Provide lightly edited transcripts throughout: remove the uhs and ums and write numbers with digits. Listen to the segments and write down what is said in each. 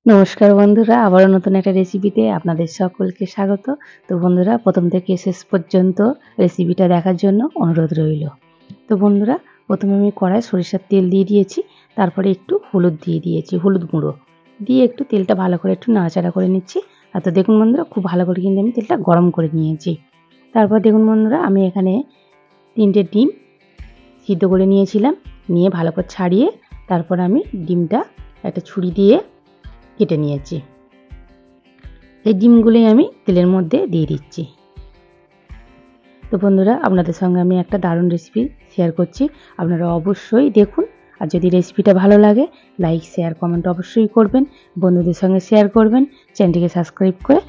নমস্কার বন্ধুরা, আবারও নতুন একটা রেসিপিতে আপনাদের সকলকে স্বাগত। তো বন্ধুরা, প্রথম থেকে শেষ পর্যন্ত রেসিপিটা দেখার জন্য অনুরোধ রইল। তো বন্ধুরা, প্রথমে আমি কড়ায় সরিষার তেল দিয়ে দিয়েছি, তারপরে একটু হলুদ দিয়ে দিয়েছি, হলুদ গুঁড়ো দিয়ে একটু তেলটা ভালো করে একটু নাড়াচাড়া করে নিচ্ছি। আর তো দেখুন বন্ধুরা, খুব ভালো করে কিন্তু আমি তেলটা গরম করে নিয়েছি। তারপর দেখুন বন্ধুরা, আমি এখানে 3টে ডিম সিদ্ধ করে নিয়েছিলাম, নিয়ে ভালো করে ছাড়িয়ে তারপর আমি ডিমটা একটা ছুরি দিয়ে কেটে নিয়েছি। এই ডিমগুলোই আমি তেলের মধ্যে দিয়ে দিচ্ছি। তো বন্ধুরা, আপনাদের সঙ্গে আমি একটা দারুণ রেসিপি শেয়ার করছি, আপনারা অবশ্যই দেখুন। আর যদি রেসিপিটা ভালো লাগে, লাইক শেয়ার কমেন্ট অবশ্যই করবেন, বন্ধুদের সঙ্গে শেয়ার করবেন, চ্যানেলটিকে সাবস্ক্রাইব করে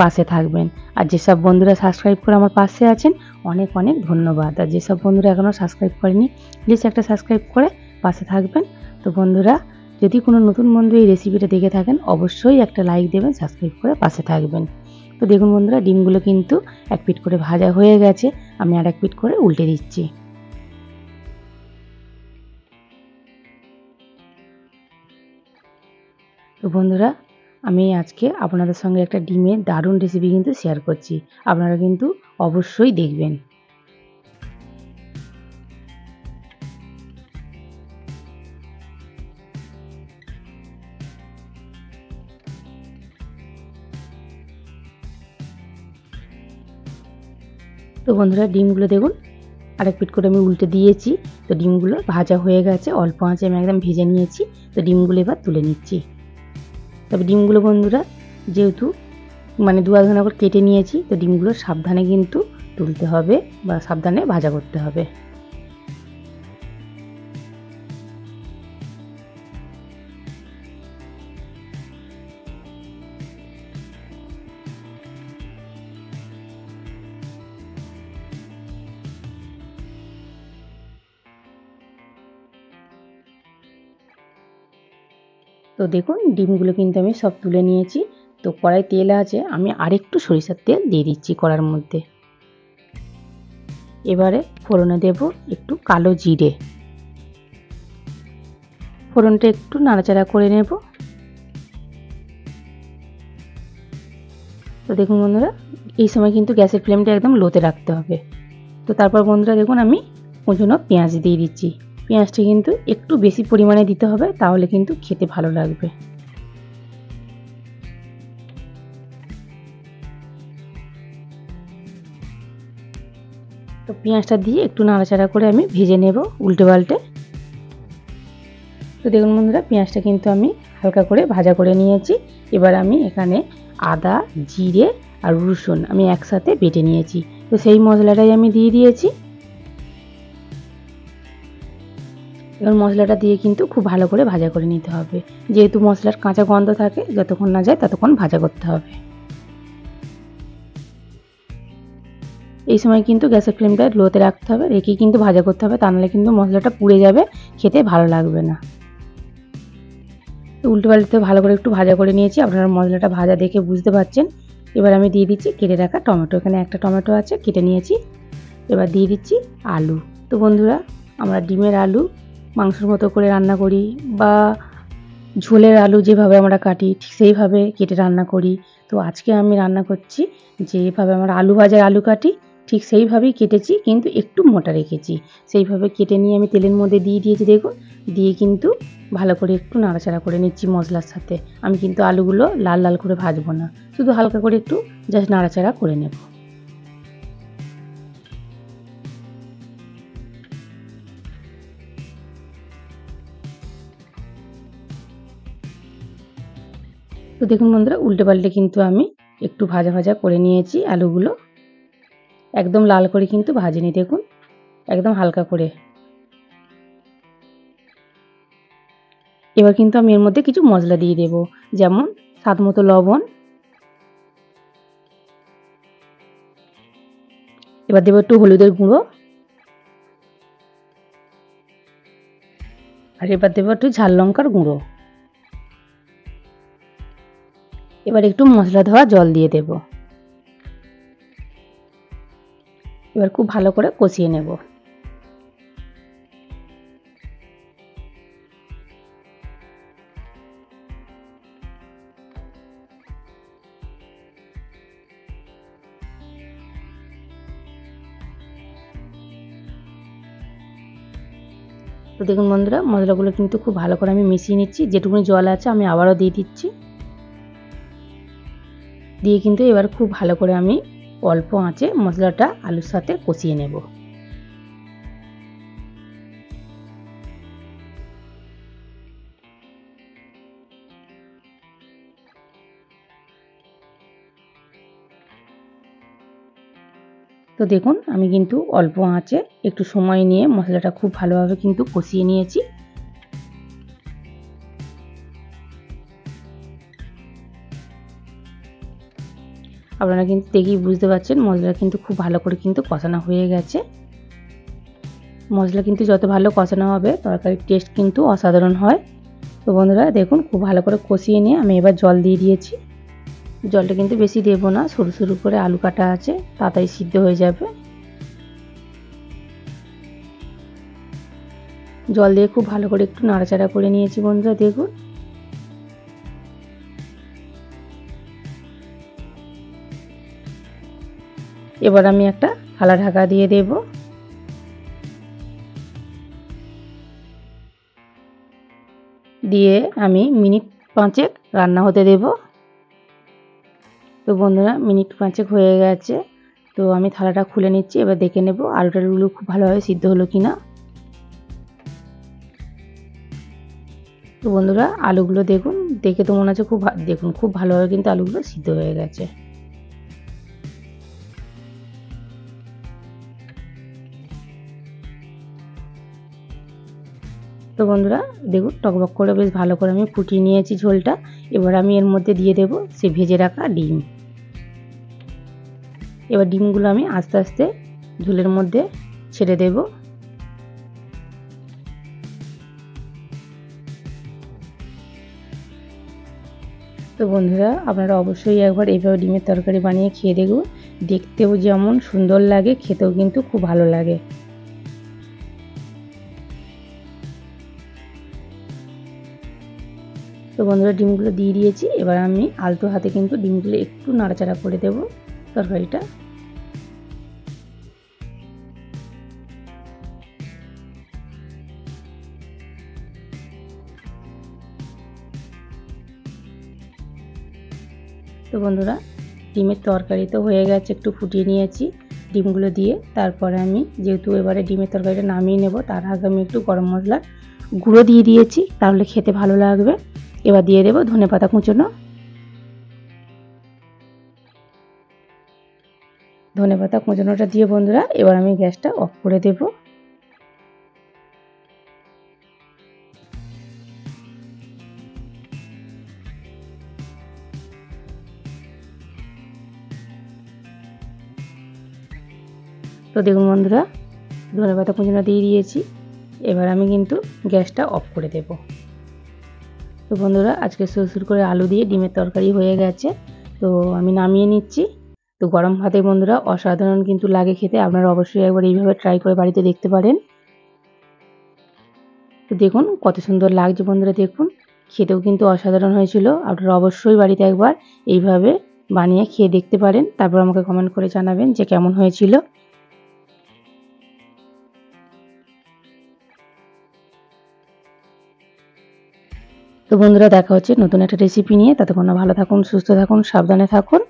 পাশে থাকবেন। আর যেসব বন্ধুরা সাবস্ক্রাইব করে আমার পাশে আছেন, অনেক অনেক ধন্যবাদ। আর যেসব বন্ধুরা এখনও সাবস্ক্রাইব করেনি, প্লিজ একটা সাবস্ক্রাইব করে পাশে থাকবেন। তো বন্ধুরা, যদি কোনো নতুন বন্ধু এই রেসিপিটা দেখে থাকেন, অবশ্যই একটা লাইক দেবেন, সাবস্ক্রাইব করে পাশে থাকবেন। তো দেখুন বন্ধুরা, ডিমগুলো কিন্তু এক পিঠ করে ভাজা হয়ে গেছে, আমি আর এক পিঠ করে উল্টে দিচ্ছি। তো বন্ধুরা, আমি আজকে আপনাদের সঙ্গে একটা ডিমের দারুণ রেসিপি কিন্তু শেয়ার করছি, আপনারা কিন্তু অবশ্যই দেখবেন। তো বন্ধুরা, ডিমগুলো দেখুন আরেক পিঠ করে আমি উল্টে দিয়েছি। তো ডিমগুলো ভাজা হয়ে গেছে, অল্প আঁচে আমি একদম ভেজে নিয়েছি। তো ডিমগুলো এবার তুলে নিচ্ছি। তবে ডিমগুলো বন্ধুরা, যেহেতু মানে দু আধখানা করে কেটে নিয়েছি, তো ডিমগুলো সাবধানে কিন্তু তুলতে হবে বা সাবধানে ভাজা করতে হবে। তো দেখুন, ডিমগুলো কিন্তু আমি সব তুলে নিয়েছি। তো কড়াই তেল আছে, আমি আরেকটু সরিষার তেল দিয়ে দিচ্ছি কড়ার মধ্যে। এবারে ফোড়নে দেব একটু কালো জিরে, ফোড়নটা একটু নাড়াচাড়া করে নেব। তো দেখুন বন্ধুরা, এই সময় কিন্তু গ্যাসের ফ্লেমটা একদম লোতে রাখতে হবে। তো তারপর বন্ধুরা দেখুন, আমি কুচনো পেঁয়াজ দিয়ে দিচ্ছি। পেঁয়াজটা কিন্তু একটু বেশি পরিমাণে দিতে হবে, তাহলে কিন্তু খেতে ভালো লাগবে। তো পেঁয়াজটা দিয়ে একটু নাড়াচাড়া করে আমি ভেজে নেব উল্টে পাল্টে। তো দেখুন বন্ধুরা, পেঁয়াজটা কিন্তু আমি হালকা করে ভাজা করে নিয়েছি। এবার আমি এখানে আদা, জিরে আর রসুন আমি একসাথে বেটে নিয়েছি। তো সেই মশলাটাই আমি দিয়ে দিয়েছি। এবার মশলাটা দিয়ে কিন্তু খুব ভালো করে ভাজা করে নিতে হবে, যেহেতু মশলার কাঁচা গন্ধ থাকে, যতক্ষণ না যায় ততক্ষণ ভাজা করতে হবে। এই সময় কিন্তু গ্যাসের ফ্লেমটা লোতে রাখতে হবে, রেখে কিন্তু ভাজা করতে হবে, তা নাহলে কিন্তু মশলাটা পুড়ে যাবে, খেতে ভালো লাগবে না। তো উল্টো পাল্টে ভালো করে একটু ভাজা করে নিয়েছি, আপনারা মশলাটা ভাজা দেখে বুঝতে পারছেন। এবার আমি দিয়ে দিচ্ছি কেটে রাখা টমেটো, এখানে একটা টমেটো আছে কেটে নিয়েছি। এবার দিয়ে দিচ্ছি আলু। তো বন্ধুরা, আমরা ডিমের আলু মাংসের মতো করে রান্না করি, বা ঝোলের আলু যেভাবে আমরা কাটি ঠিক সেইভাবে কেটে রান্না করি। তো আজকে আমি রান্না করছি যেভাবে আমরা আলু ভাজার আলু কাটি, ঠিক সেইভাবেই কেটেছি, কিন্তু একটু মোটা রেখেছি। সেইভাবে কেটে নিয়ে আমি তেলের মধ্যে দিয়ে দিয়েছি দেখুন, দিয়ে কিন্তু ভালো করে একটু নাড়াচাড়া করে নিচ্ছি মশলার সাথে। আমি কিন্তু আলুগুলো লাল লাল করে ভাজবো না, শুধু হালকা করে একটু জাস্ট নাড়াচাড়া করে নেব। তো দেখুন বন্ধুরা, উল্টে পাল্টে কিন্তু আমি একটু ভাজা ভাজা করে নিয়েছি আলুগুলো, একদম লাল করে কিন্তু ভাজিনি, দেখুন একদম হালকা করে। এবার কিন্তু আমি এর মধ্যে কিছু মশলা দিয়ে দেব, যেমন স্বাদ মতো লবণ, এবার দেবো একটু হলুদের গুঁড়ো, আর এবার দেবো একটু ঝাল লঙ্কার গুঁড়ো। এবার একটু মশলা ধোয়া জল দিয়ে দেব। এবার খুব ভালো করে কষিয়ে নেব। তো দেখুন বন্ধুরা, মশলাগুলো কিন্তু খুব ভালো করে আমি মিশিয়ে নিচ্ছি। যেটুকুনি জল আছে আমি আবারও দিয়ে দিচ্ছি। দিয়ে কিন্তু এবার খুব ভালো করে আমি অল্প আঁচে মশলাটা আলুর সাথে কষিয়ে নেব। তো দেখুন আমি কিন্তু অল্প আঁচে একটু সময় নিয়ে মশলাটা খুব ভালোভাবে কিন্তু কষিয়ে নিয়েছি। আপনারা কিন্তু দেখেই বুঝতে পারছেন মশলা কিন্তু খুব ভালো করে কিন্তু কষানো হয়ে গেছে। মশলা কিন্তু যত ভালো কষানো হবে তরকারির টেস্ট কিন্তু অসাধারণ হয়। তো বন্ধুরা দেখুন খুব ভালো করে কষিয়ে নিয়ে আমি এবার জল দিয়ে দিয়েছি। জলটা কিন্তু বেশি দেবো না, সরু সরু করে আলু কাটা আছে, তাড়াতাড়ি সিদ্ধ হয়ে যাবে। জল দিয়ে খুব ভালো করে একটু নাড়াচাড়া করে নিয়েছি বন্ধুরা দেখুন। এবার আমি একটা থালা ঢাকা দিয়ে দেব। দিয়ে আমি মিনিট 5 রান্না হতে দেব। তো বন্ধুরা মিনিট 5 হয়ে গেছে। তো আমি থালাটা খুলে নিচ্ছি। এবার দেখে নেব আলুটালুগুলো খুব ভালোভাবে সিদ্ধ হলো কিনা। তো বন্ধুরা আলুগুলো দেখুন, দেখে তো মনে হচ্ছে দেখুন খুব ভালোভাবে কিন্তু আলুগুলো সিদ্ধ হয়ে গেছে। তো বন্ধুরা দেখুন টকবক করে বেশ ভালো করে আমি ফুটিয়ে নিয়েছি ঝোলটা। এবার আমি এর মধ্যে দিয়ে দেব সে ভেজে রাখা ডিম। এবার ডিমগুলো আমি আস্তে আস্তে ঝোলের মধ্যে ছেড়ে দেব। তো বন্ধুরা আপনারা অবশ্যই একবার এইভাবে ডিমের তরকারি বানিয়ে খেয়ে দেখুন। দেখতেও যেমন সুন্দর লাগে, খেতেও কিন্তু খুব ভালো লাগে। তো বন্ধুরা ডিমগুলো দিয়ে দিয়েছি। এবার আমি আলতো হাতে কিন্তু ডিমগুলো একটু নাড়াচাড়া করে দেব তরকারিটা। তো বন্ধুরা ডিমের তরকারি তো হয়ে গেছে, একটু ফুটিয়ে নিয়েছি ডিমগুলো দিয়ে। তারপরে আমি যেহেতু এবারে ডিমের তরকারিটা নামিয়ে নেব, তার আগে আমি একটু গরম মশলার গুঁড়ো দিয়ে দিয়েছি, তাহলে খেতে ভালো লাগবে। এবার দিয়ে দেব ধনেপাতা কুচোনো। ধনেপাতা কুচোনোটা দিয়ে বন্ধুরা এবার আমি গ্যাসটা অফ করে দেব। তো দেখুন বন্ধুরা ধনেপাতা কুচোনো দিয়ে দিয়েছি। এবার আমি কিন্তু গ্যাসটা অফ করে দেব। তো বন্ধুরা আজকে সুরসুর করে আলু দিয়ে ডিমের তরকারি হয়ে গেছে। তো আমি নামিয়ে নিচ্ছি। তো গরম ভাতে বন্ধুরা অসাধারণ কিন্তু লাগে খেতে। আপনারা অবশ্যই একবার এইভাবে ট্রাই করে বাড়িতে দেখতে পারেন। তো দেখুন কত সুন্দর লাগছে বন্ধুরা, দেখুন খেতেও কিন্তু অসাধারণ হয়েছিল। আপনারা অবশ্যই বাড়িতে একবার এইভাবে বানিয়ে খেয়ে দেখতে পারেন, তারপর আমাকে কমেন্ট করে জানাবেন যে কেমন হয়েছিল। তো বন্ধুরা দেখা হচ্ছে নতুন একটা রেসিপি নিয়ে। ততক্ষণ ভালো থাকুন, সুস্থ থাকুন, সাবধানে থাকুন।